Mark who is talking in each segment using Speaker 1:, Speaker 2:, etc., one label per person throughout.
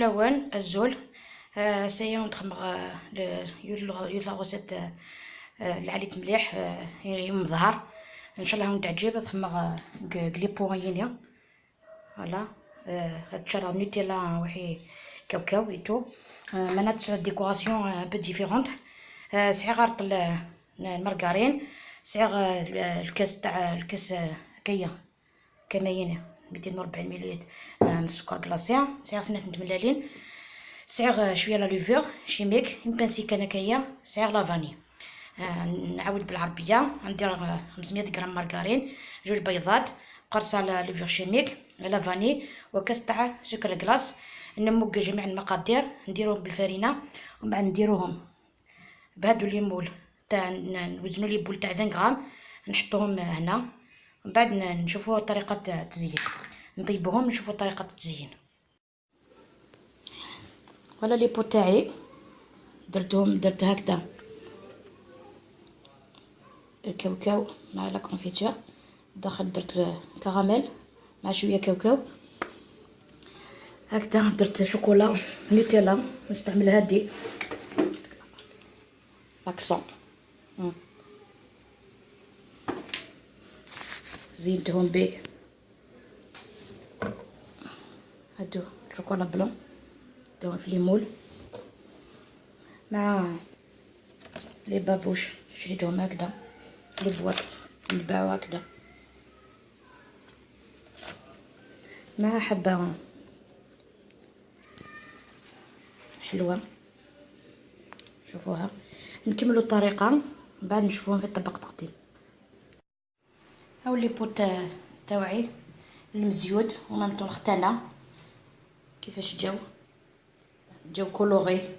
Speaker 1: حلوان الزول. Ça y est, on يوز لا غوسيت اللي عليت مليح يوم ظهر ان شاء الله تعجب ثم قلي بوغينيا فوالا. هاد شرا نوتيلا وحي كاوكاو ايتو منات سو ديكوراسيون ان بو ديفيرونت. صحيح غارط المارغارين، صحيح الكاس تاع الكاس كايا كماين 240 مليلتر السكر كلاصي، صحيح سنات متملالين، صحيح شويه لا لوفور شيميك مبانسيك انا كايا، صحيح لا فاني. نعاود بالعربيه، ندير 500 غرام مارغرين، جوج بيضات، قرصه لا لوفور شيميك، لا فاني، وكاس تاع سكر كلاص. نموق جميع المقادير نديروهم بالفرينه، ومن بعد نديروهم بهادو لي مول تاع نوزنو لي بول تاع 20 غرام، نحطوهم هنا، ومن بعد نشوفوا طريقه التزيين، نطيبوهم نشوفوا طريقه التزيين. ولا لي بو تاعي درت هكذا كاوكاو مع لا كونفيتور، داخل درت كراميل مع شويه كاوكاو، هكذا درت شوكولا نوتيلا نستعمل هادي لاكسون، زينتهم ب هادو شوكولا بلون، دوهم في ليمول مع لي بابوش شريتهم هكذا لي بواط نباعو هكذا مع حبه حلوه. شوفوها، نكملوا الطريقه من بعد نشوفوهم في الطبق تقديم. هاو لي بوط تاوعي المزيود ومامتو الختانه كيفاش جاو كولوري،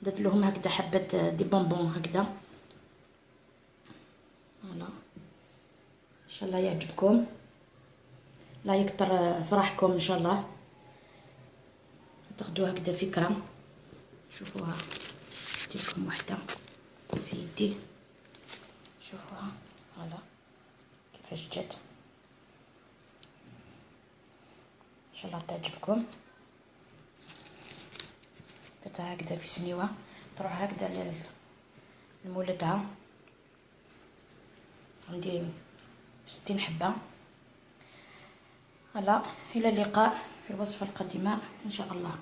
Speaker 1: درت لهم هكذا حبه دي بونبون هكذا. فوالا ان شاء الله يعجبكم، لا يكثر فرحكم ان شاء الله، تاخذوا هكذا فكره. شوفوها، نديرلكم وحده في يدي، شوفوها فوالا كيفاش جات، ان شاء الله تعجبكم. درتها هكذا في سنيوه، تروح هكذا لمولدها، عندي 60 حبه. فوالا، الى اللقاء في الوصفه القادمه ان شاء الله.